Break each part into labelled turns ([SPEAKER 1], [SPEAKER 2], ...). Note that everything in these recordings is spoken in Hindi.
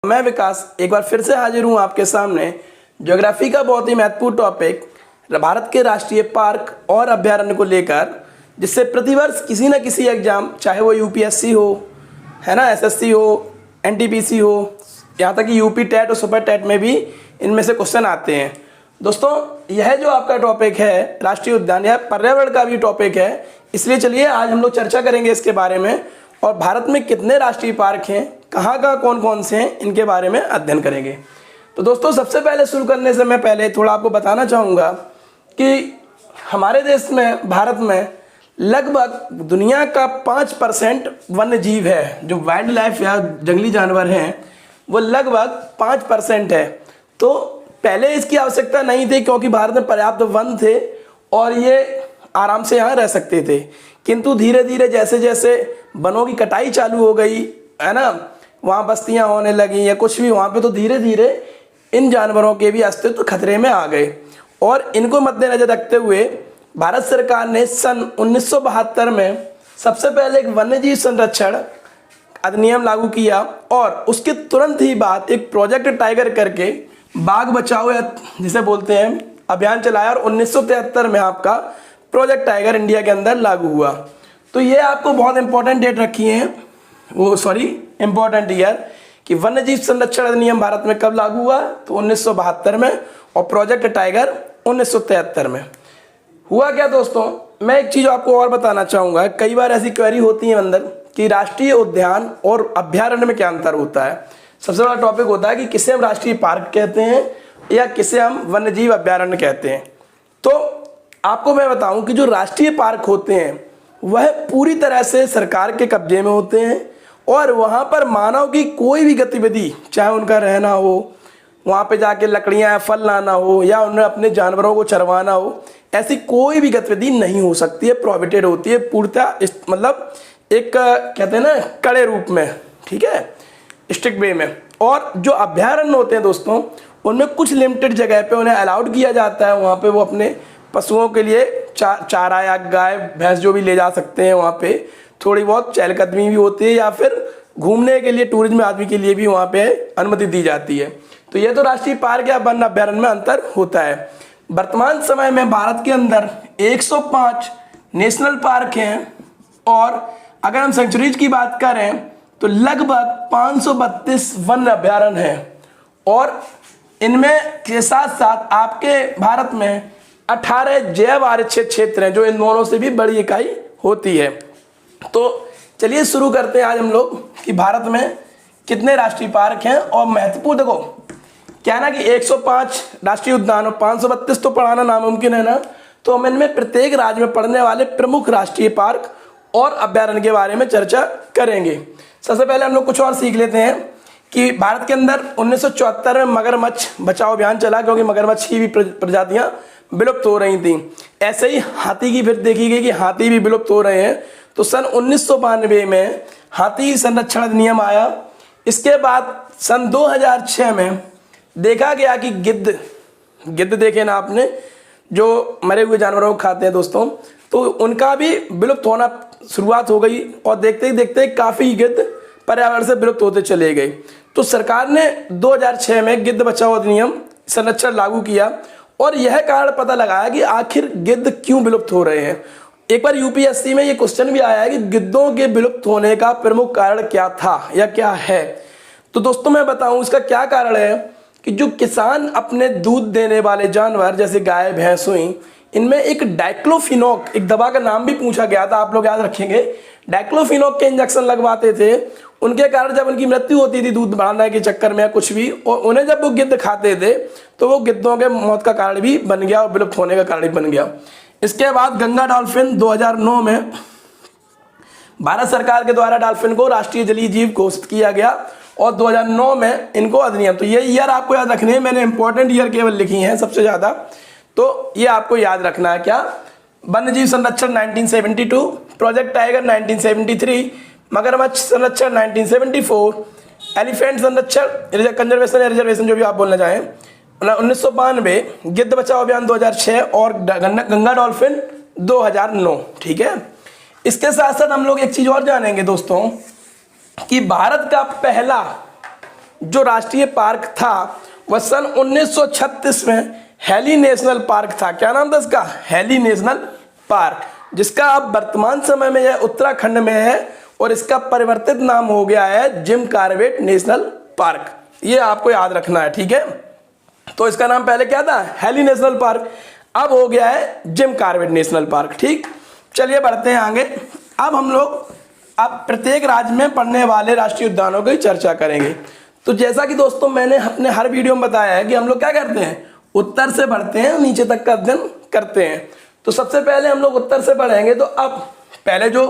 [SPEAKER 1] मैं विकास एक बार फिर से हाजिर हूँ आपके सामने ज्योग्राफी का बहुत ही महत्वपूर्ण टॉपिक भारत के राष्ट्रीय पार्क और अभ्यारण्य को लेकर, जिससे प्रतिवर्ष किसी न किसी एग्जाम, चाहे वो यूपीएससी हो, है ना, एसएससी हो, एनटीपीसी हो, यहाँ तक कि यूपी टेट और सुपर टेट में भी इनमें से क्वेश्चन आते हैं। दोस्तों, यह जो आपका टॉपिक है राष्ट्रीय उद्यान, यह पर्यावरण का भी टॉपिक है, इसलिए चलिए आज हम लोग चर्चा करेंगे इसके बारे में और भारत में कितने राष्ट्रीय पार्क हैं, कहाँ कौन कौन से हैं, इनके बारे में अध्ययन करेंगे। तो दोस्तों, सबसे पहले शुरू करने से मैं पहले थोड़ा आपको बताना चाहूँगा कि हमारे देश में, भारत में लगभग दुनिया का 5% वन्य जीव है, जो वाइल्ड लाइफ या जंगली जानवर हैं वो लगभग 5% है। तो पहले इसकी आवश्यकता नहीं थी क्योंकि भारत में पर्याप्त वन थे और ये आराम से यहाँ रह सकते थे, किंतु धीरे धीरे जैसे जैसे वनों की कटाई चालू हो गई, है ना, वहाँ बस्तियाँ होने लगी या कुछ भी वहाँ पे, तो धीरे धीरे इन जानवरों के भी अस्तित्व खतरे में आ गए। और इनको मद्देनजर रखते हुए भारत सरकार ने सन 1972 में सबसे पहले एक वन्यजीव संरक्षण अधिनियम लागू किया और उसके तुरंत ही बाद एक प्रोजेक्ट टाइगर करके बाघ बचाओ या जिसे बोलते हैं अभियान चलाया और 1973 में आपका प्रोजेक्ट टाइगर इंडिया के अंदर लागू हुआ। तो ये आपको बहुत इंपॉर्टेंट डेट रखी है, इंपॉर्टेंट ईयर, कि वन्यजीव संरक्षण अधिनियम भारत में कब लागू हुआ, तो 1972 में, और प्रोजेक्ट टाइगर 1973 में। हुआ क्या दोस्तों, मैं एक चीज़ आपको और बताना चाहूँगा। कई बार ऐसी क्वेरी होती है अंदर कि राष्ट्रीय उद्यान और अभ्यारण्य में क्या अंतर होता है। सबसे बड़ा टॉपिक होता है कि किसे हम राष्ट्रीय पार्क कहते हैं या किसे हम वन्यजीव अभ्यारण्य कहते हैं। तो आपको मैं बताऊं कि जो राष्ट्रीय पार्क होते हैं वह पूरी तरह से सरकार के कब्जे में होते हैं और वहाँ पर मानव की कोई भी गतिविधि, चाहे उनका रहना हो, वहाँ पे जाके लकड़ियाँ या फल लाना हो या उन्हें अपने जानवरों को चरवाना हो, ऐसी कोई भी गतिविधि नहीं हो सकती है, प्रोहिबिटेड होती है पूर्णतः, मतलब एक कहते हैं ना कड़े रूप में, ठीक है, स्ट्रिक्ट वे में। और जो अभ्यारण्य होते हैं दोस्तों, उनमें कुछ लिमिटेड जगह पे उन्हें अलाउड किया जाता है, वहाँ पे वो अपने पशुओं के लिए चारा या गाय भैंस जो भी ले जा सकते हैं, वहाँ पे थोड़ी बहुत चहलकदमी भी होती है या फिर घूमने के लिए टूरिज्म आदमी के लिए भी वहाँ पे अनुमति दी जाती है। तो ये तो राष्ट्रीय पार्क या वन अभ्यारण्य में अंतर होता है। वर्तमान समय में भारत के अंदर 105 नेशनल पार्क हैं और अगर हम सेंचुरीज की बात करें तो लगभग 532 वन अभ्यारण्य हैं और इनमें के साथ साथ आपके भारत में 18 जैव आरक्षित क्षेत्र हैं, जो इन दोनों से भी बड़ी इकाई होती है। तो चलिए शुरू करते हैं आज हम लोग कि भारत में कितने राष्ट्रीय पार्क हैं। और महत्वपूर्ण देखो क्या है ना कि 105 राष्ट्रीय उद्यान और 532 तो पढ़ाना नामुमकिन है ना, तो हम इनमें प्रत्येक राज्य में पढ़ने वाले प्रमुख राष्ट्रीय पार्क और अभ्यारण्य के बारे में चर्चा करेंगे। सबसे पहले हम लोग कुछ और सीख लेते हैं कि भारत के अंदर 1974 में मगरमच्छ बचाओ अभियान चला, क्योंकि मगरमच्छ की भी प्रजातियां विलुप्त हो रही थी। ऐसे ही हाथी की फिर देखी गई कि हाथी भी विलुप्त हो रहे हैं, तो सन 1992 में हाथी संरक्षण अधिनियम आया। इसके बाद सन 2006 में देखा गया कि गिद्ध देखे ना आपने, जो मरे हुए जानवरों को खाते हैं दोस्तों, तो उनका भी विलुप्त होना शुरुआत हो गई और देखते ही देखते काफ़ी गिद्ध पर्यावरण से विलुप्त होते चले गए। तो सरकार ने 2006 में गिद्ध बचाओ अधिनियम संरक्षण लागू किया और यह कारण पता लगाया कि आखिर गिद्ध क्यों विलुप्त हो रहे हैं। एक बार यूपीएससी में ये क्वेश्चन भी आया है कि गिद्धों के विलुप्त होने का प्रमुख कारण क्या था या क्या है। तो दोस्तों मैं बताऊं इसका क्या कारण है कि जो किसान अपने दूध देने वाले जानवर जैसे गाय भैंस हुई, इनमें एक डाइक्लोफिनॉक, एक दवा का नाम भी पूछा गया था, आप लोग याद रखेंगे, डाइक्लोफिनॉक के इंजेक्शन लगवाते थे। उनके कारण जब उनकी मृत्यु होती थी दूध बढ़ाने के चक्कर में या कुछ भी, और उन्हें जब वो गिद्ध खाते थे तो वो गिद्धों के मौत का कारण भी बन गया और विलुप्त होने का कारण भी बन गया। इसके बाद गंगा डॉल्फिन 2009 में भारत सरकार के द्वारा डॉल्फिन को राष्ट्रीय जलीय जीव घोषित किया गया और 2009 में इनको अधिनियम, तो ये ईयर आपको याद रखने हैं, मैंने इंपॉर्टेंट ईयर केवल लिखी हैं सबसे ज़्यादा, तो ये आपको याद रखना है। क्या? वन्यजीव संरक्षण 1972, प्रोजेक्ट टाइगर 1973, मगरमच्छ संरक्षण 1974, एलिफेंट संरक्षण कंजर्वेशन या रिजर्वेशन जो भी आप बोलना चाहें 1992, गिद्ध बचाओ अभियान 2006 और गंगा डॉल्फिन 2009। ठीक है, इसके साथ साथ हम लोग एक चीज और जानेंगे दोस्तों कि भारत का पहला जो राष्ट्रीय पार्क था वह सन 1936 में हैली नेशनल पार्क था। क्या नाम था इसका? हैली नेशनल पार्क, जिसका अब वर्तमान समय में यह उत्तराखंड में है और इसका परिवर्तित नाम हो गया है जिम कॉर्बेट नेशनल पार्क। ये आपको याद रखना है, ठीक है। तो इसका नाम पहले क्या था? हैली नेशनल पार्क, अब हो गया है जिम कॉर्बेट नेशनल पार्क, ठीक। चलिए बढ़ते हैं आगे। अब हम लोग प्रत्येक राज्य में पड़ने वाले राष्ट्रीय उद्यानों की चर्चा करेंगे। तो जैसा कि दोस्तों मैंने अपने हर वीडियो में बताया है कि हम लोग क्या करते हैं, उत्तर से बढ़ते हैं, नीचे तक का अध्ययन करते हैं। तो सबसे पहले हम लोग उत्तर से पढ़ेंगे। तो अब पहले जो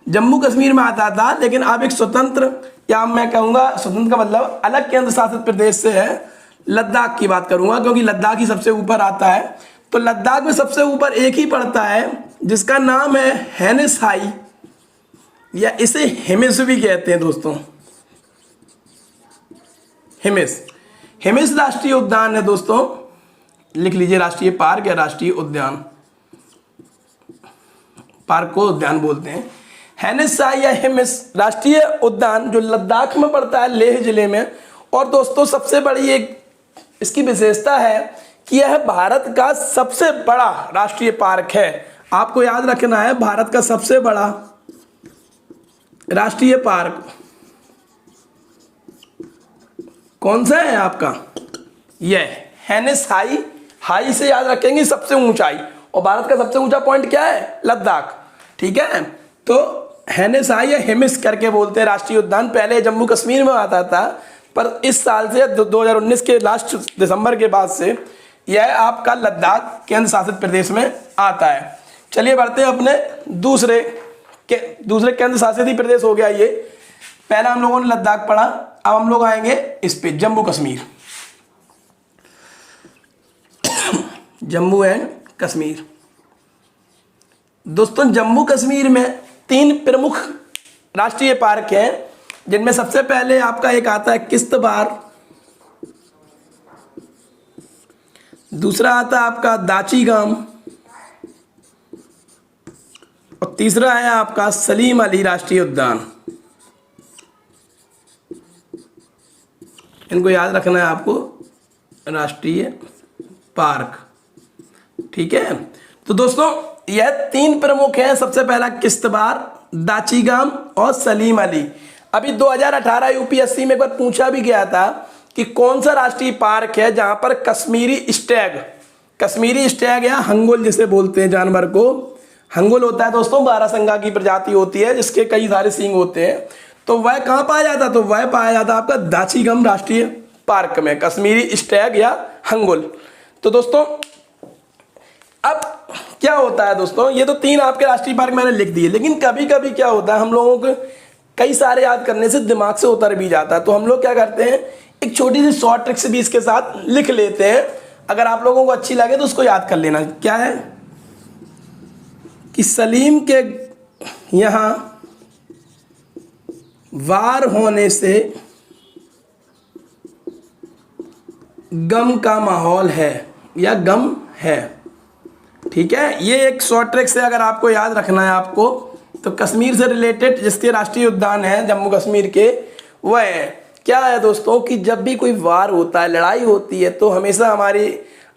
[SPEAKER 1] जम्मू कश्मीर में आता था, लेकिन अब एक स्वतंत्र, या मैं कहूँगा स्वतंत्र का मतलब अलग केंद्र शासित प्रदेश से है, लद्दाख की बात करूँगा क्योंकि लद्दाख ही सबसे ऊपर आता है। तो लद्दाख में सबसे ऊपर एक ही पड़ता है जिसका नाम है हेनिस हाई, या इसे हिमिस भी कहते हैं दोस्तों। हिमिस राष्ट्रीय उद्यान है दोस्तों, लिख लीजिए, राष्ट्रीय पार्क या राष्ट्रीय उद्यान, पार्क को उद्यान बोलते हैं। हेनिस हाई या हिमिस राष्ट्रीय उद्यान जो लद्दाख में पड़ता है, लेह जिले में। और दोस्तों सबसे बड़ी एक इसकी विशेषता है कि यह भारत का सबसे बड़ा राष्ट्रीय पार्क है। आपको याद रखना है, भारत का सबसे बड़ा राष्ट्रीय पार्क कौन सा है आपका? यह हेनिस हाई। हाई से याद रखेंगे सबसे ऊंचाई, और भारत का सबसे ऊंचा पॉइंट क्या है? लद्दाख, ठीक है। तो हेनिस हाई या हिमिस करके बोलते हैं राष्ट्रीय उद्यान। पहले जम्मू कश्मीर में आता था, पर इस साल से 2019 के लास्ट दिसंबर के बाद से यह आपका लद्दाख केंद्र शासित प्रदेश में आता है। चलिए बढ़ते हैं अपने दूसरे केंद्र शासित ही प्रदेश हो गया ये। पहला हम लोगों ने लद्दाख पढ़ा, अब हम लोग आएंगे इस पे जम्मू कश्मीर। जम्मू एंड कश्मीर दोस्तों, जम्मू कश्मीर में 3 प्रमुख राष्ट्रीय पार्क हैं, जिनमें सबसे पहले आपका एक आता है किश्तवाड़, दूसरा आता है आपका दाचीगाम, और तीसरा है आपका सलीम अली राष्ट्रीय उद्यान। इनको याद रखना है आपको, राष्ट्रीय पार्क, ठीक है। तो दोस्तों यह 3 प्रमुख हैं, सबसे पहला किश्तवाड़, दाचीगाम और सलीम अली। अभी 2018 यूपीएससी में एक बार पूछा भी गया था कि कौन सा राष्ट्रीय पार्क है जहां पर कश्मीरी स्टैग या हंगुल जिसे बोलते हैं जानवर को, हंगुल होता है दोस्तों, बारहसिंगा की प्रजाति होती है जिसके कई सारे सींग होते हैं। तो वह कहाँ पाया जाता? तो वह पाया जाता आपका दाचीगम राष्ट्रीय पार्क में, कश्मीरी स्टैग या हंगुल। तो दोस्तों अब क्या होता है दोस्तों, ये तो 3 आपके राष्ट्रीय पार्क मैंने लिख दिए, लेकिन कभी कभी क्या होता है, हम लोगों को कई सारे याद करने से दिमाग से उतर भी जाता है। तो हम लोग क्या करते हैं, एक छोटी सी शॉर्ट ट्रिक्स भी इसके साथ लिख लेते हैं। अगर आप लोगों को अच्छी लगे तो उसको याद कर लेना। क्या है कि सलीम के यहाँ वार होने से गम का माहौल है या गम है, ठीक है। ये एक शॉर्ट ट्रिक से अगर आपको याद रखना है आपको, तो कश्मीर से रिलेटेड जिसके राष्ट्रीय उद्यान है जम्मू कश्मीर के, वह है क्या है दोस्तों कि जब भी कोई वार होता है, लड़ाई होती है, तो हमेशा हमारी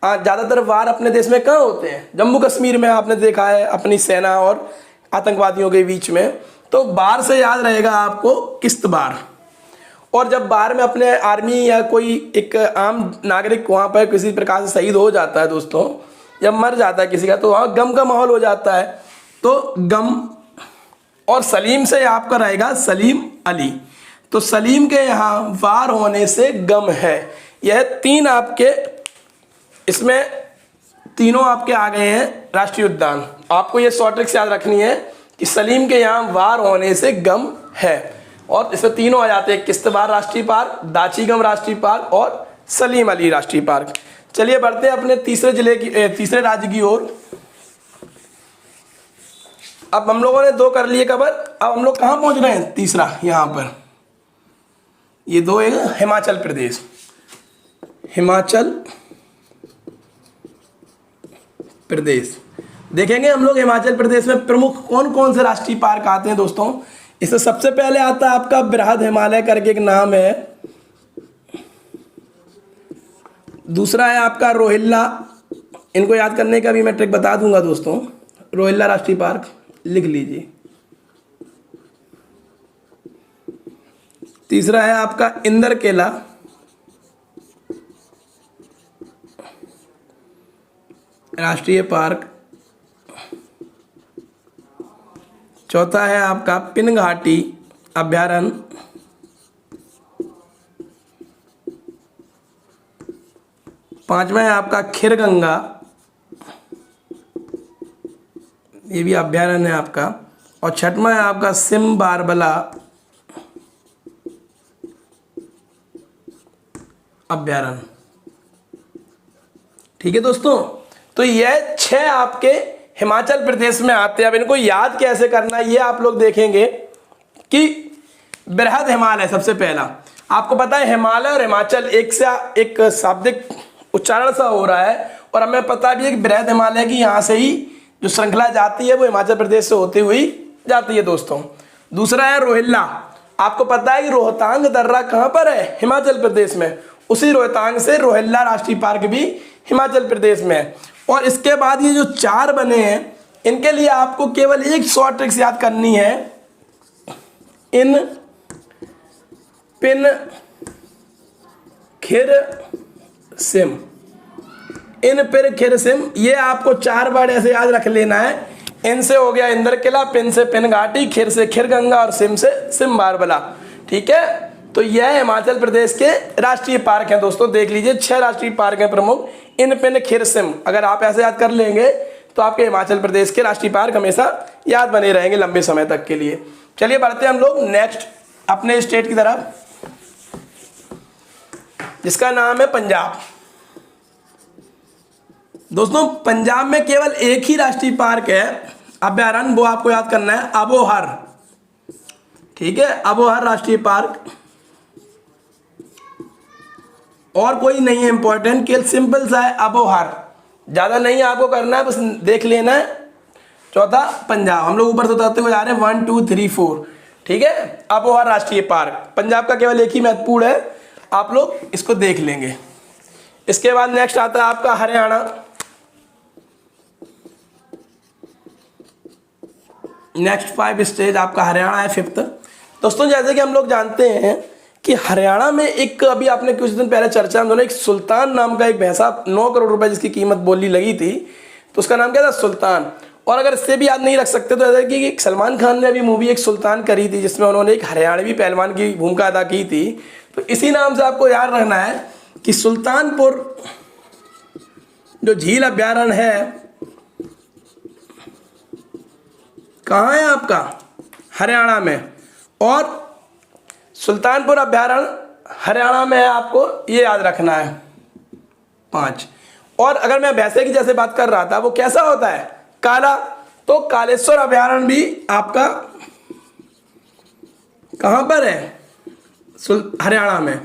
[SPEAKER 1] ज़्यादातर वार अपने देश में कहाँ होते हैं? जम्मू कश्मीर में आपने देखा है, अपनी सेना और आतंकवादियों के बीच में। तो बार से याद रहेगा आपको किश्तवाड़। और जब बार में अपने आर्मी या कोई एक आम नागरिक वहाँ पर किसी प्रकार से शहीद हो जाता है दोस्तों, जब मर जाता है किसी का, तो वहाँ गम का माहौल हो जाता है। तो गम, और सलीम से आपका रहेगा सलीम अली। तो सलीम के यहाँ वार होने से गम है। यह 3 आपके, इसमें तीनों आपके आ गए हैं राष्ट्रीय उद्यान। आपको ये शॉर्ट ट्रिक्स याद रखनी है कि सलीम के यहाँ वार होने से गम है, और इसमें तीनों आ जाते हैं, किश्तवाड़ राष्ट्रीय पार्क, दाचीगम राष्ट्रीय पार्क और सलीम अली राष्ट्रीय पार्क। चलिए बढ़ते हैं अपने तीसरे राज्य की ओर। अब हम लोगों ने 2 कर लिए कवर, अब हम लोग कहाँ पहुंच रहे हैं? तीसरा, यहाँ पर ये 2 है हिमाचल प्रदेश। हिमाचल प्रदेश देखेंगे हम लोग, हिमाचल प्रदेश में प्रमुख कौन कौन से राष्ट्रीय पार्क आते हैं दोस्तों। इसमें सबसे पहले आता है आपका बृहद हिमालय करके एक नाम है, दूसरा है आपका रोहिल्ला, इनको याद करने का भी मैं ट्रिक बता दूंगा दोस्तों। रोहिल्ला राष्ट्रीय पार्क लिख लीजिए। तीसरा है आपका इंदरकेला, राष्ट्रीय पार्क। चौथा है आपका पिनघाटी अभ्यारण्य। पांचवा है आपका खीरगंगा, ये भी अभ्यारण्य है आपका। और छठवां है आपका सिमबारबला अभ्यारण्य। ठीक है दोस्तों, तो यह 6 आपके हिमाचल प्रदेश में आते हैं। अब इनको याद कैसे करना है ये आप लोग देखेंगे कि बृहद हिमालय सबसे पहला, आपको पता है हिमालय और हिमाचल एक से एक शाब्दिक उच्चारण सा हो रहा है, और हमें पता भी है कि बृहद हिमालय की यहाँ से ही जो श्रृंखला जाती है वो हिमाचल प्रदेश से होती हुई जाती है दोस्तों। दूसरा है रोहिल्ला, आपको पता है कि रोहतांग दर्रा कहाँ पर है, हिमाचल प्रदेश में। उसी रोहतांग से रोहिल्ला राष्ट्रीय पार्क भी हिमाचल प्रदेश में है। और इसके बाद ये जो 4 बने हैं, इनके लिए आपको केवल एक शॉर्ट ट्रिक्स याद करनी है। इन पिन खिर सिम, इन पिन खिर सिम, ये आपको 4 वर्ड ऐसे याद रख लेना है। इनसे हो गया इंदरकिला, पिन से पिनघाटी, खिर से खीरगंगा और सिम से सिमबारबला। ठीक है, तो यह हिमाचल प्रदेश के राष्ट्रीय पार्क हैं दोस्तों। देख लीजिए 6 राष्ट्रीय पार्क हैं प्रमुख। इन पिन खिर सिम अगर आप ऐसे याद कर लेंगे तो आपके हिमाचल प्रदेश के राष्ट्रीय पार्क हमेशा याद बने रहेंगे लंबे समय तक के लिए। चलिए बढ़ते हैं हम लोग नेक्स्ट अपने स्टेट की तरफ, जिसका नाम है पंजाब। दोस्तों पंजाब में केवल एक ही राष्ट्रीय पार्क है अभ्यारण्य, वो आपको याद करना है, अबोहर। ठीक है, अबोहर राष्ट्रीय पार्क, और कोई नहीं है इंपॉर्टेंट, केवल सिंपल सा है अबोहर, ज्यादा नहीं आपको करना है, बस देख लेना है। चौथा पंजाब, हम लोग ऊपर से उतरते हुए आ रहे हैं 1 2 3 4। ठीक है, अबोहर राष्ट्रीय पार्क पंजाब का केवल एक ही महत्वपूर्ण है, आप लोग इसको देख लेंगे। इसके बाद नेक्स्ट आता है आपका हरियाणा। नेक्स्ट 5 स्टेट आपका हरियाणा है 5th। दोस्तों जैसे कि हम लोग जानते हैं कि हरियाणा में एक, अभी आपने कुछ दिन पहले चर्चा में एक सुल्तान नाम का एक भैंसा 9 करोड़ रुपए जिसकी कीमत बोली लगी थी, तो उसका नाम क्या था, सुल्तान। और अगर इससे भी याद नहीं रख सकते तो ऐसा कि सलमान खान ने अभी मूवी एक सुल्तान करी थी जिसमें उन्होंने एक हरियाणवी पहलवान की भूमिका अदा की थी। तो इसी नाम से आपको याद रखना है कि सुल्तानपुर जो झील अभ्यारण्य है कहाँ है आपका, हरियाणा में। और सुल्तानपुर अभ्यारण्य हरियाणा में है, आपको ये याद रखना है 5। और अगर मैं भैंसे की जैसे बात कर रहा था वो कैसा होता है, काला, तो कालेश्वर अभ्यारण्य भी आपका कहाँ पर है, हरियाणा में।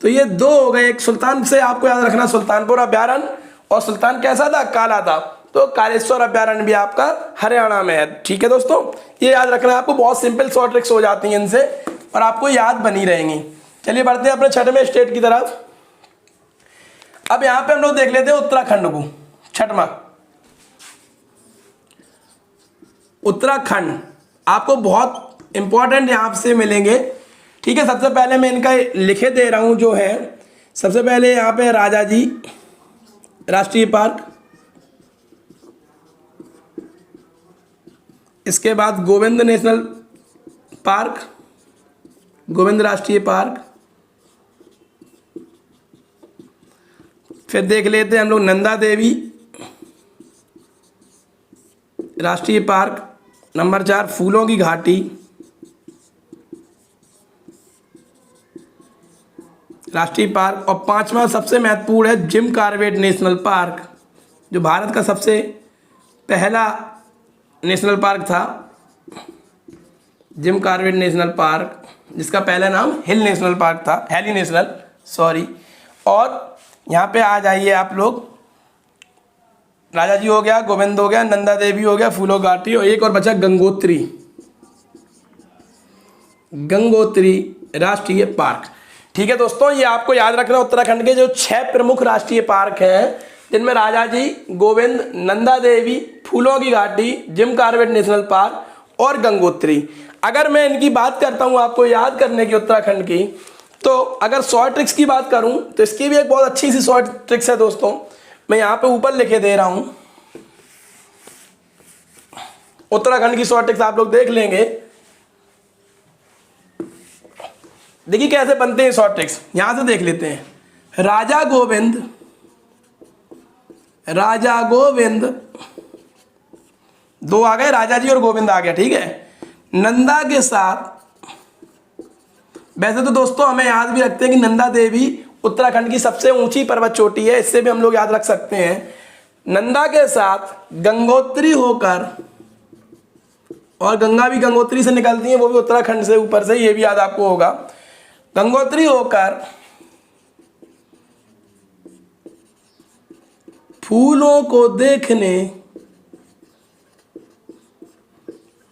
[SPEAKER 1] तो ये 2 हो गए, एक सुल्तान से आपको याद रखना सुल्तानपुर अभ्यारण्य, और सुल्तान कैसा था, काला था, तो कालेश्वर अभ्यारण्य भी आपका हरियाणा में है। ठीक है दोस्तों, ये याद रखना है आपको, बहुत सिंपल शॉर्ट ट्रिक्स हो जाती हैं इनसे और आपको याद बनी रहेंगी। चलिए बढ़ते हैं अपने 6वें स्टेट की तरफ। अब यहां पे हम लोग देख लेते हैं उत्तराखंड को, 6वां उत्तराखंड, आपको बहुत इंपॉर्टेंट यहां से मिलेंगे। ठीक है, सबसे पहले मैं इनका लिखे दे रहा हूं जो है, सबसे पहले यहाँ पे राजा जी राष्ट्रीय पार्क, इसके बाद गोविंद नेशनल पार्क, गोविंद राष्ट्रीय पार्क, फिर देख लेते हैं हम लोग नंदा देवी राष्ट्रीय पार्क, नंबर 4 फूलों की घाटी राष्ट्रीय पार्क, और 5वां सबसे महत्वपूर्ण है जिम कॉर्बेट नेशनल पार्क, जो भारत का सबसे पहला नेशनल पार्क था, जिम कॉर्बेट नेशनल पार्क, जिसका पहला नाम हिल नेशनल पार्क था, हैली नेशनल, सॉरी। और यहाँ पे आ जाइए आप लोग, राजा जी हो गया, गोविंद हो गया, नंदा देवी हो गया, फूलों घाटी, और एक और बचा गंगोत्री, गंगोत्री राष्ट्रीय पार्क। ठीक है दोस्तों, ये आपको याद रखना उत्तराखंड के जो 6 प्रमुख राष्ट्रीय पार्क हैं, जिनमें राजाजी, गोविंद, नंदा देवी, फूलों की घाटी, जिम कॉर्बेट नेशनल पार्क और गंगोत्री। अगर मैं इनकी बात करता हूं आपको याद करने की उत्तराखंड की, तो अगर शॉर्ट ट्रिक्स की बात करूं तो इसकी भी एक बहुत अच्छी सी शॉर्ट ट्रिक्स है दोस्तों। मैं यहां पे ऊपर लिखे दे रहा हूं, उत्तराखंड की शॉर्ट ट्रिक्स आप लोग देख लेंगे। देखिए कैसे बनते हैं शॉर्ट ट्रिक्स, यहां से देख लेते हैं। राजा गोविंद दो आ गए, राजा जी और गोविंद आ गया, ठीक है। नंदा के साथ, वैसे तो दोस्तों हमें याद भी रखते हैं कि नंदा देवी उत्तराखंड की सबसे ऊंची पर्वत चोटी है, इससे भी हम लोग याद रख सकते हैं। नंदा के साथ गंगोत्री होकर, और गंगा भी गंगोत्री से निकलती है, वो भी उत्तराखंड से ऊपर से, ये भी याद आपको होगा। गंगोत्री होकर फूलों को देखने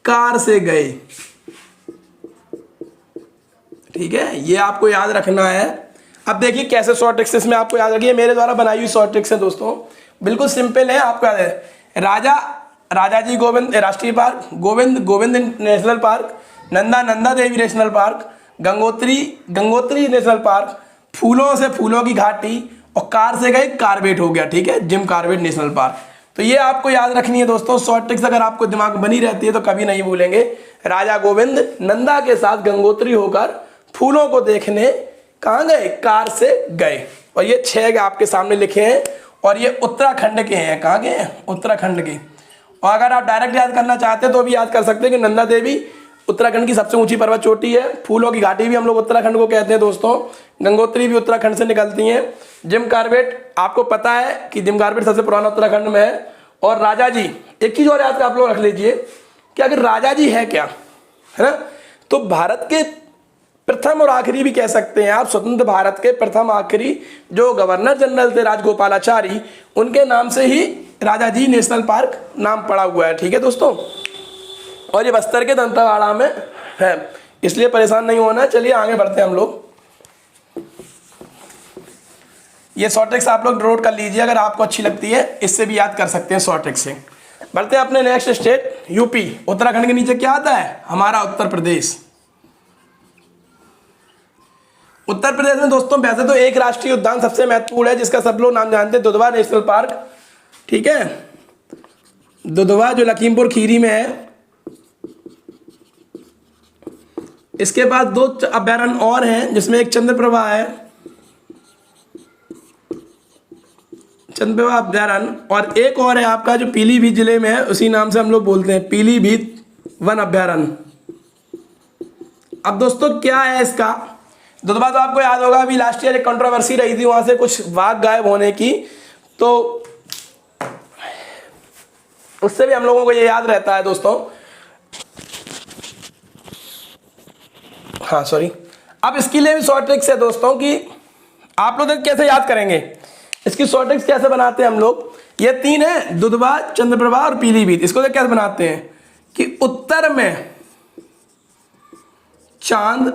[SPEAKER 1] कार से गए, ठीक है, ये आपको याद रखना है। अब देखिए कैसे शॉर्ट ट्रिक्स इसमें आपको याद रखिए, मेरे द्वारा बनाई हुई शॉर्ट ट्रिक्स है दोस्तों, बिल्कुल सिंपल है, आपको याद है। राजाजी गोविंद राष्ट्रीय park, Govind national park, Nanda Devi national park, Gangotri national park, फूलों की घाटी, और कार से गए कॉर्बेट हो गया, ठीक है, जिम कॉर्बेट नेशनल पार्क। तो ये आपको याद रखनी है दोस्तों शॉर्ट ट्रिक्स, अगर आपको दिमाग बनी रहती है तो कभी नहीं भूलेंगे। राजा गोविंद नंदा के साथ गंगोत्री होकर फूलों को देखने कहाँ गए, कार से गए। और ये 6 आपके सामने लिखे हैं, और ये उत्तराखंड के हैं। कहाँ के हैं, उत्तराखंड के। और अगर आप डायरेक्ट याद करना चाहते हैं तो भी याद कर सकते हैं कि नंदा देवी उत्तराखंड की सबसे ऊंची पर्वत चोटी है, फूलों की घाटी भी हम लोग उत्तराखंड को कहते हैं दोस्तों, गंगोत्री भी उत्तराखंड से निकलती हैं, जिम कॉर्बेट आपको पता है कि जिम कॉर्बेट सबसे पुराना उत्तराखंड में है, और राजा जी। एक चीज और याद आप लोग रख लीजिए कि अगर राजा जी है क्या, है ना, तो भारत के प्रथम और आखिरी भी कह सकते हैं आप, स्वतंत्र भारत के प्रथम आखिरी जो गवर्नर जनरल थे राजगोपालाचारी, उनके नाम से ही राजा जी नेशनल पार्क नाम पड़ा हुआ है, ठीक है दोस्तों। और ये बस्तर के दंतेवाड़ा में है, इसलिए परेशान नहीं होना। चलिए आगे बढ़ते हैं हम लोग। ये शॉर्ट ट्रिक्स आप लोग नोट कर लीजिए, अगर आपको अच्छी लगती है इससे भी याद कर सकते हैं शॉर्ट ट्रिक्स से। बढ़ते हैं अपने नेक्स्ट स्टेट यूपी। उत्तराखंड के नीचे क्या आता है, हमारा उत्तर प्रदेश। उत्तर प्रदेश में दोस्तों वैसे तो एक राष्ट्रीय उद्यान सबसे महत्वपूर्ण है, जिसका सब लोग नाम जानते हैं, दुधवा नेशनल पार्क, ठीक है, दुधवा जो लखीमपुर खीरी में है। इसके बाद 2 अभयारण्य और हैं, जिसमें एक चंद्रप्रभा है, चंद्रप्रभा अभयारण्य, और एक और है आपका जो पीलीभीत जिले में है, उसी नाम से हम लोग बोलते हैं, पीलीभीत वन अभयारण्य। अब दोस्तों क्या है इसका, दुधवा तो आपको याद होगा, अभी लास्ट ईयर एक कंट्रोवर्सी रही थी, वहां से कुछ बाघ गायब होने की, तो उससे भी हम लोगों को ये याद रहता है दोस्तों। हाँ सॉरी, अब इसके लिए भी शॉर्ट ट्रिक्स है दोस्तों कि आप लोग कैसे याद करेंगे, इसकी शॉर्ट ट्रिक्स कैसे बनाते हैं हम लोग। ये 3 है, दुधवा, चंद्रप्रभा और पीलीभीत। इसको तो कैसे बनाते हैं कि उत्तर में चांद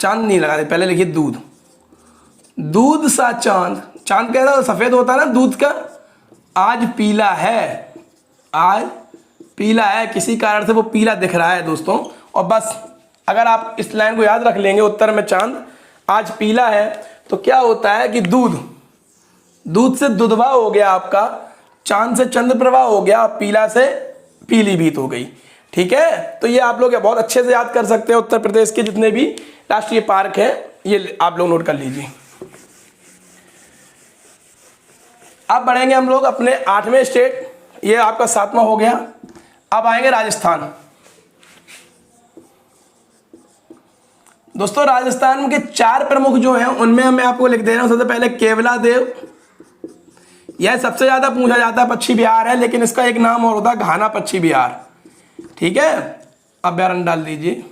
[SPEAKER 1] नहीं लगाते, पहले लिखिए दूध सा चांद कैसा सफेद होता है ना दूध का, आज पीला है, किसी कारण से वो पीला दिख रहा है दोस्तों। और बस अगर आप इस लाइन को याद रख लेंगे, उत्तर में चांद आज पीला है, तो क्या होता है कि दूध से दुधवा हो गया आपका, चांद से चंद्रप्रभा हो गया, पीला से पीलीभीत हो गई, ठीक है। तो ये आप लोग बहुत अच्छे से याद कर सकते हैं, उत्तर प्रदेश के जितने भी राष्ट्रीय पार्क हैं ये आप लोग नोट कर लीजिए। अब बढ़ेंगे हम लोग अपने 8वें स्टेट, ये आपका 7वां हो गया। अब आएंगे राजस्थान। दोस्तों राजस्थान के 4 प्रमुख जो हैं उनमें मैं आपको लिख दे रहा हूं। सबसे पहले केवलादेव, यह सबसे ज्यादा पूछा जाता है, पक्षी विहार है, लेकिन इसका एक नाम और होता है घाना पक्षी विहार, ठीक है, अभ्यारण्य डाल दीजिए।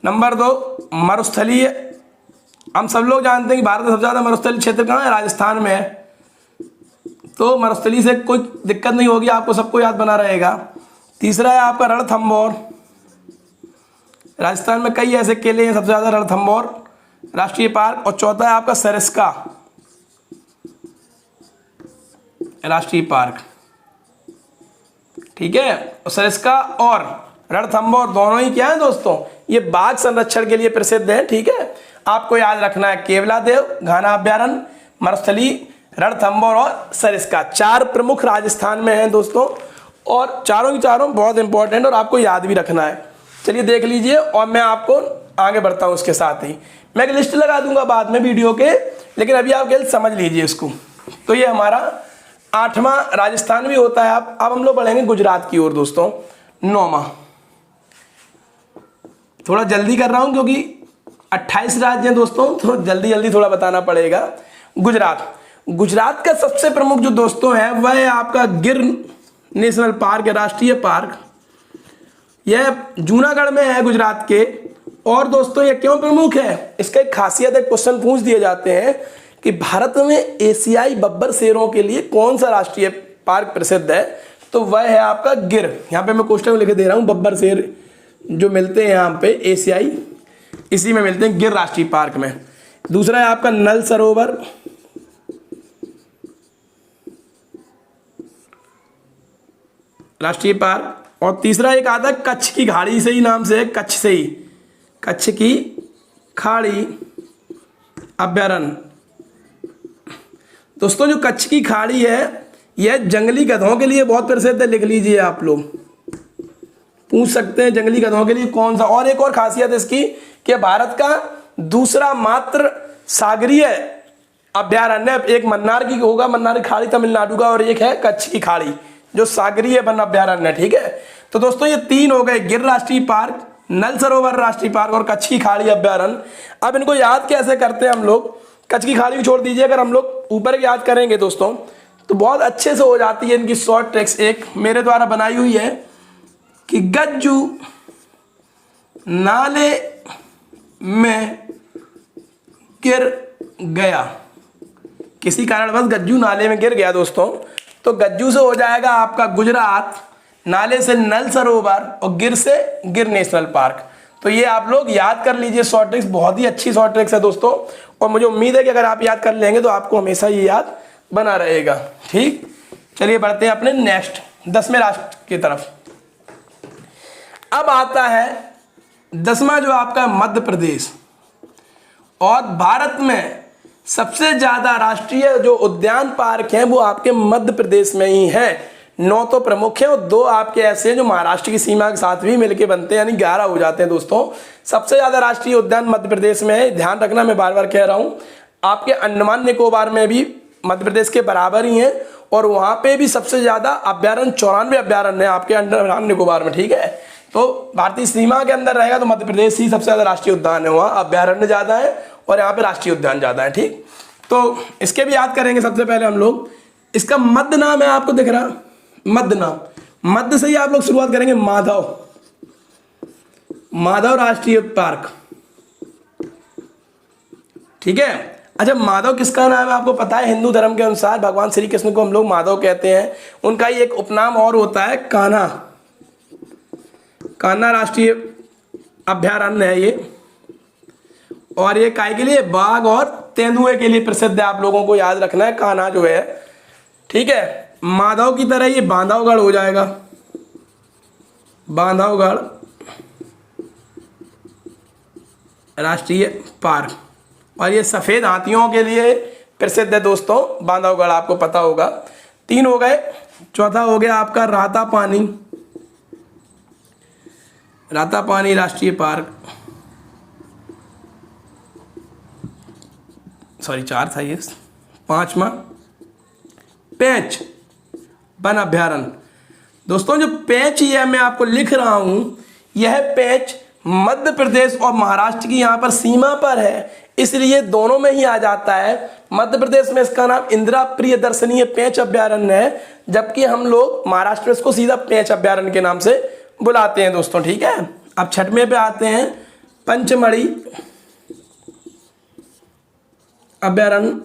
[SPEAKER 1] नंबर 2 मरुस्थलीय, हम सब लोग जानते हैं कि भारत में सबसे ज्यादा मरुस्थलीय क्षेत्र कहाँ है, राजस्थान में है, तो मरुस्थली से कोई दिक्कत नहीं होगी, आपको सबको याद बना रहेगा। तीसरा है आपका रणथंभौर, राजस्थान में कई ऐसे किले हैं, सबसे ज़्यादा रणथंभौर राष्ट्रीय पार्क, और चौथा है आपका सरिस्का राष्ट्रीय पार्क, ठीक है। और सरिस्का और रणथंभौर दोनों ही क्या है दोस्तों, ये बाघ संरक्षण के लिए प्रसिद्ध है, ठीक है। आपको याद रखना है केवलादेव घाना अभ्यारण्य, मरुस्थली, रणथंभौर और सरिस्का, 4 प्रमुख राजस्थान में हैं दोस्तों, और चारों की चारों बहुत इंपॉर्टेंट और आपको याद भी रखना है। चलिए देख लीजिए, और मैं आपको आगे बढ़ता हूँ। उसके साथ ही मैं एक लिस्ट लगा दूंगा बाद में वीडियो के, लेकिन अभी आप केवल समझ लीजिए इसको। तो ये हमारा 8वां राजस्थान भी होता है। अब हम लोग बढ़ेंगे गुजरात की ओर दोस्तों, 9वां। थोड़ा जल्दी कर रहा हूं क्योंकि 28 राज्य हैं दोस्तों, तो जल्दी जल्दी थोड़ा बताना पड़ेगा। गुजरात का सबसे प्रमुख जो दोस्तों है वह है आपका गिर नेशनल पार्क है, राष्ट्रीय पार्क। यह जूनागढ़ में है गुजरात के। और दोस्तों ये क्यों प्रमुख है, इसका एक खासियत है, क्वेश्चन पूछ दिए जाते हैं कि भारत में एशियाई बब्बर शेरों के लिए कौन सा राष्ट्रीय पार्क प्रसिद्ध है, तो वह है आपका गिर। यहाँ पे मैं क्वेश्चन लिख दे रहा हूँ, बब्बर शेर जो मिलते हैं यहाँ पे एशियाई, इसी में मिलते हैं गिर राष्ट्रीय पार्क में। दूसरा है आपका नल सरोवर राष्ट्रीय पार्क, और तीसरा एक आता है कच्छ की खाड़ी, से ही नाम से है, कच्छ से ही, कच्छ की खाड़ी अभ्यारण्य। दोस्तों जो कच्छ की खाड़ी है यह जंगली गधों के लिए बहुत प्रसिद्ध है, लिख लीजिए आप लोग, पूछ सकते हैं जंगली गधों के लिए कौन सा। और एक और खासियत इसकी कि भारत का दूसरा मात्र सागरीय अभ्यारण्य, एक मन्नार की होगा, मन्नार की खाड़ी तमिलनाडु का, और एक है कच्छ की खाड़ी जो सागरीय वन अभ्यारण्य, ठीक है। तो दोस्तों ये 3 हो गए, गिर राष्ट्रीय पार्क, नल सरोवर राष्ट्रीय पार्क और कच्छ की खाड़ी अभ्यारण्य। अब इनको याद कैसे करते हैं हम लोग, कच्छ की खाड़ी भी छोड़ दीजिए, अगर हम लोग ऊपर याद करेंगे दोस्तों तो बहुत अच्छे से हो जाती है इनकी शॉर्ट ट्रिक्स। एक मेरे द्वारा बनाई हुई है कि गज्जू नाले में गिर गया, किसी कारणवश गज्जू नाले में गिर गया दोस्तों, तो गज्जू से हो जाएगा आपका गुजरात, नाले से नल सरोवर और गिर से गिर नेशनल पार्क। तो ये आप लोग याद कर लीजिए शॉर्ट ट्रिक्स, बहुत ही अच्छी शॉर्ट ट्रिक्स है दोस्तों, और मुझे उम्मीद है कि अगर आप याद कर लेंगे तो आपको हमेशा ये याद बना रहेगा, ठीक। चलिए बढ़ते हैं अपने नेक्स्ट 10वें राष्ट्र की तरफ। अब आता है 10वां जो आपका मध्य प्रदेश, और भारत में सबसे ज्यादा राष्ट्रीय जो उद्यान पार्क हैं वो आपके मध्य प्रदेश में ही हैं। 9 तो प्रमुख हैं और 2 आपके ऐसे हैं जो महाराष्ट्र की सीमा के साथ भी मिलके बनते हैं, यानी 11 हो जाते हैं दोस्तों। सबसे ज्यादा राष्ट्रीय उद्यान मध्य प्रदेश में है, ध्यान रखना, मैं बार बार कह रहा हूं। आपके अंडमान निकोबार में भी मध्य प्रदेश के बराबर ही हैं, और वहां पे भी सबसे ज्यादा अभ्यारण्य 94 अभ्यारण्य है आपके अंडमान निकोबार में, ठीक है। तो भारतीय सीमा के अंदर रहेगा तो मध्य प्रदेश ही सबसे ज्यादा राष्ट्रीय उद्यान है, वहाँ अभ्यारण्य ज्यादा है और यहाँ पे राष्ट्रीय उद्यान ज्यादा है, ठीक। तो इसके भी याद करेंगे सबसे पहले हम लोग। इसका मध्य नाम है, आपको दिख रहा मध्य नाम, मध्य से ही आप लोग शुरुआत करेंगे, माधव, माधव राष्ट्रीय पार्क, ठीक है। अच्छा, माधव किसका नाम है आपको पता है? हिंदू धर्म के अनुसार भगवान श्री कृष्ण को हम लोग माधव कहते हैं। उनका ही एक उपनाम और होता है कान्हा, कान्हा राष्ट्रीय अभ्यारण्य है ये, और ये काय के लिए, बाघ और तेंदुए के लिए प्रसिद्ध है। आप लोगों को याद रखना है कान्हा जो है, ठीक है। माधव की तरह ये बांधवगढ़ हो जाएगा, बांधवगढ़ राष्ट्रीय पार्क, और ये सफेद हाथियों के लिए प्रसिद्ध है दोस्तों, बांधवगढ़, आपको पता होगा। 3 हो गए। चौथा हो गया आपका रातापानी, रातापानी राष्ट्रीय पार्क, सॉरी 4 था ये। 5वां पेंच वन अभ्यारण्य। दोस्तों जो पेंच ये मैं आपको लिख रहा हूं, यह पेंच मध्य प्रदेश और महाराष्ट्र की यहां पर सीमा पर है, इसलिए दोनों में ही आ जाता है। मध्य प्रदेश में इसका नाम इंदिरा प्रियदर्शनीय पेंच अभ्यारण्य है, जबकि हम लोग महाराष्ट्र में इसको सीधा पेंच अभ्यारण्य के नाम से बुलाते हैं दोस्तों, ठीक है। अब 6वें पे आते हैं, पंचमढ़ी अभ्यारण्य,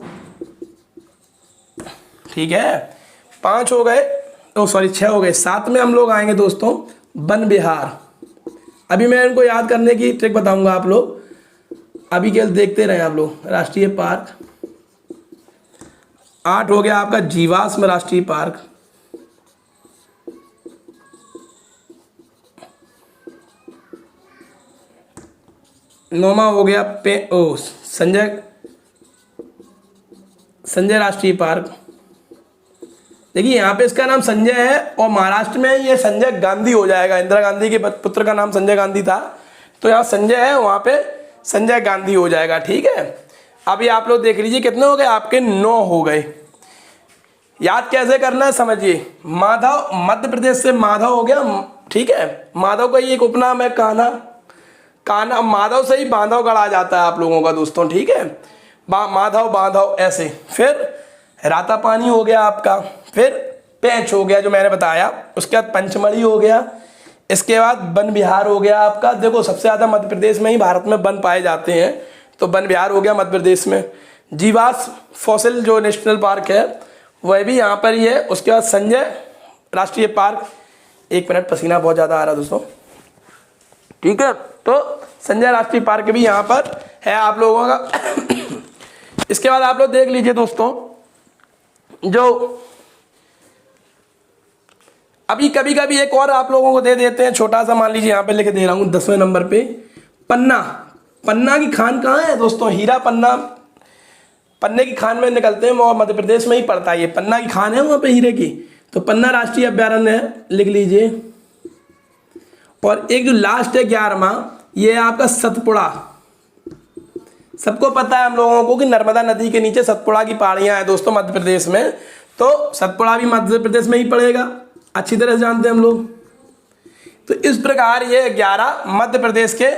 [SPEAKER 1] ठीक है। 6 हो गए। 7 में हम लोग आएंगे दोस्तों, वन विहार अभी मैं इनको याद करने की ट्रिक बताऊंगा आप लोग, अभी केवल देखते रहे आप लोग। राष्ट्रीय पार्क 8 हो गया आपका जीवाश्म राष्ट्रीय पार्क, 9वां हो गया संजय राष्ट्रीय पार्क। देखिए यहाँ पे इसका नाम संजय है और महाराष्ट्र में ये संजय गांधी हो जाएगा। इंदिरा गांधी के पुत्र का नाम संजय गांधी था, तो यहाँ संजय है, वहाँ पे संजय गांधी हो जाएगा। ठीक है, अभी आप लोग देख लीजिए कितने हो गए आपके, 9 हो गए। याद कैसे करना है समझिए। माधव, मध्य प्रदेश से माधव हो गया। ठीक है, माधव का ये एक उपनाम है कान्हा। कान्हा, माधव से ही बांधव गढ़ा जाता है आप लोगों का दोस्तों। ठीक है, माधव बांधव ऐसे। फिर रातापानी हो गया आपका, फिर पेंच हो गया जो मैंने बताया, उसके बाद पंचमढ़ी हो गया, इसके बाद वन विहार हो गया आपका। देखो सबसे ज़्यादा मध्य प्रदेश में ही भारत में वन पाए जाते हैं, तो वन विहार हो गया मध्य प्रदेश में। जीवाश्म फॉसिल जो नेशनल पार्क है वह भी यहाँ पर ही है। उसके बाद संजय राष्ट्रीय पार्क, 1 मिनट पसीना बहुत ज़्यादा आ रहा है दोस्तों। ठीक है, तो संजय राष्ट्रीय पार्क भी यहाँ पर है आप लोगों का। इसके बाद आप लोग देख लीजिए दोस्तों, जो अभी कभी कभी एक और आप लोगों को दे देते हैं छोटा सा, मान लीजिए यहाँ पे लिख दे रहा हूँ 10वें नंबर पे, पन्ना। पन्ना की खान कहाँ है दोस्तों? हीरा पन्ना, पन्ने की खान में निकलते हैं और मध्य प्रदेश में ही पड़ता है। ये पन्ना की खान है वहाँ पे हीरे की, तो पन्ना राष्ट्रीय अभ्यारण्य है, लिख लीजिए। और एक जो लास्ट है 11वां, ये है आपका सतपुड़ा। सबको पता है हम लोगों को कि नर्मदा नदी के नीचे सतपुड़ा की पहाड़ियां हैं दोस्तों मध्य प्रदेश में, तो सतपुड़ा भी मध्य प्रदेश में ही पड़ेगा, अच्छी तरह से जानते हैं हम लोग। तो इस प्रकार ये 11 मध्य प्रदेश के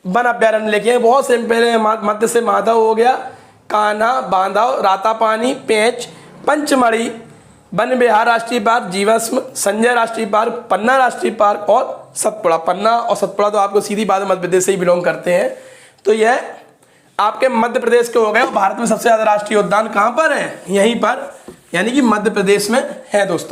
[SPEAKER 1] वन अभ्यारण्य लिखे हैं, बहुत सिंपल है। मध्य से माधव हो गया, कान्हा, बांधव, रातापानी, पेंच, पंचमढ़ी, वन विहार राष्ट्रीय पार्क, जीवाश्म, संजय राष्ट्रीय पार्क, पन्ना राष्ट्रीय पार्क और सतपुड़ा। पन्ना और सतपुड़ा तो आपको सीधी बात मध्य प्रदेश से ही बिलोंग करते हैं। तो यह आपके मध्य प्रदेश के हो गए। भारत में सबसे ज्यादा राष्ट्रीय उद्यान कहाँ पर है? यहीं पर, यानी कि मध्य प्रदेश में है दोस्तों।